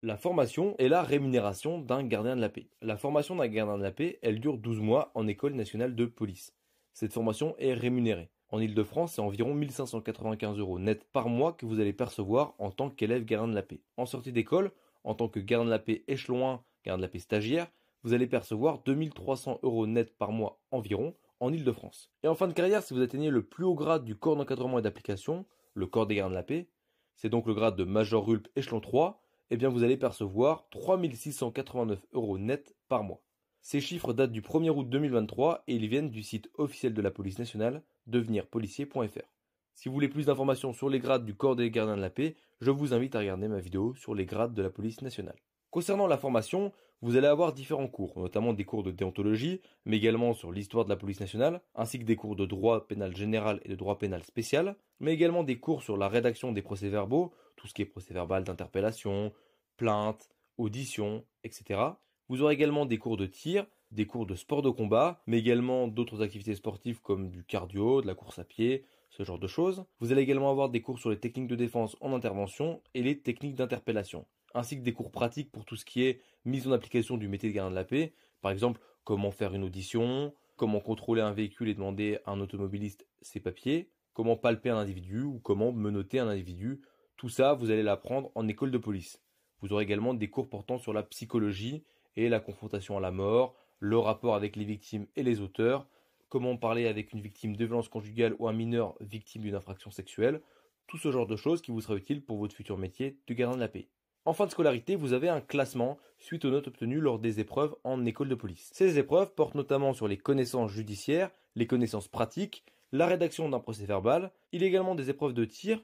La formation est la rémunération d'un gardien de la paix. La formation d'un gardien de la paix, elle dure 12 mois en école nationale de police. Cette formation est rémunérée. En Île-de-France, c'est environ 1595 € net par mois que vous allez percevoir en tant qu'élève gardien de la paix. En sortie d'école, en tant que gardien de la paix échelon 1, gardien de la paix stagiaire, vous allez percevoir 2300 € net par mois environ en Île-de-France. Et en fin de carrière, si vous atteignez le plus haut grade du corps d'encadrement et d'application, le corps des gardiens de la paix, c'est donc le grade de Major Rulp échelon 3, eh bien vous allez percevoir 3689 € net par mois. Ces chiffres datent du 1er août 2023 et ils viennent du site officiel de la police nationale, devenirpolicier.fr. Si vous voulez plus d'informations sur les grades du corps des gardiens de la paix, je vous invite à regarder ma vidéo sur les grades de la police nationale. Concernant la formation, vous allez avoir différents cours, notamment des cours de déontologie, mais également sur l'histoire de la police nationale, ainsi que des cours de droit pénal général et de droit pénal spécial, mais également des cours sur la rédaction des procès-verbaux, tout ce qui est procès-verbal d'interpellation, plainte, audition, etc. Vous aurez également des cours de tir, des cours de sport de combat, mais également d'autres activités sportives comme du cardio, de la course à pied, ce genre de choses. Vous allez également avoir des cours sur les techniques de défense en intervention et les techniques d'interpellation, ainsi que des cours pratiques pour tout ce qui est mise en application du métier de gardien de la paix. Par exemple, comment faire une audition, comment contrôler un véhicule et demander à un automobiliste ses papiers, comment palper un individu ou comment menotter un individu. Tout ça, vous allez l'apprendre en école de police. Vous aurez également des cours portant sur la psychologie et la confrontation à la mort, le rapport avec les victimes et les auteurs, comment parler avec une victime de violence conjugale ou un mineur victime d'une infraction sexuelle, tout ce genre de choses qui vous sera utile pour votre futur métier de gardien de la paix. En fin de scolarité, vous avez un classement suite aux notes obtenues lors des épreuves en école de police. Ces épreuves portent notamment sur les connaissances judiciaires, les connaissances pratiques, la rédaction d'un procès-verbal. Il y a également des épreuves de tir,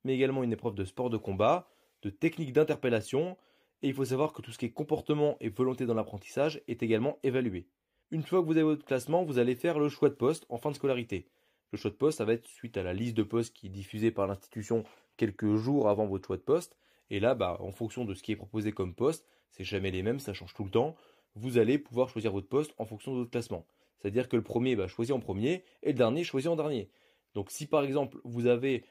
mais également une épreuve de sport de combat, de technique d'interpellation, et il faut savoir que tout ce qui est comportement et volonté dans l'apprentissage est également évalué. Une fois que vous avez votre classement, vous allez faire le choix de poste en fin de scolarité. Le choix de poste, ça va être suite à la liste de postes qui est diffusée par l'institution quelques jours avant votre choix de poste. Et là, en fonction de ce qui est proposé comme poste, c'est jamais les mêmes, ça change tout le temps. Vous allez pouvoir choisir votre poste en fonction de votre classement. C'est-à-dire que le premier, choisit en premier et le dernier, choisit en dernier. Donc si par exemple, vous avez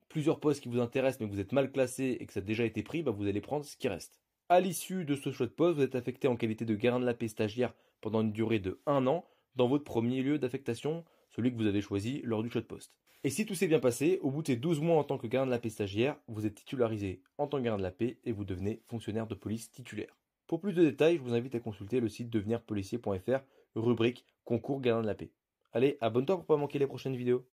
plusieurs postes qui vous intéressent mais que vous êtes mal classé et que ça a déjà été pris, vous allez prendre ce qui reste. À l'issue de ce choix de poste, vous êtes affecté en qualité de gardien de la paix stagiaire pendant une durée de 1 an dans votre premier lieu d'affectation, celui que vous avez choisi lors du choix de poste. Et si tout s'est bien passé, au bout de ces 12 mois en tant que gardien de la paix stagiaire, vous êtes titularisé en tant que gardien de la paix et vous devenez fonctionnaire de police titulaire. Pour plus de détails, je vous invite à consulter le site devenirpolicier.fr, rubrique concours gardien de la paix. Allez, abonne-toi pour pas manquer les prochaines vidéos.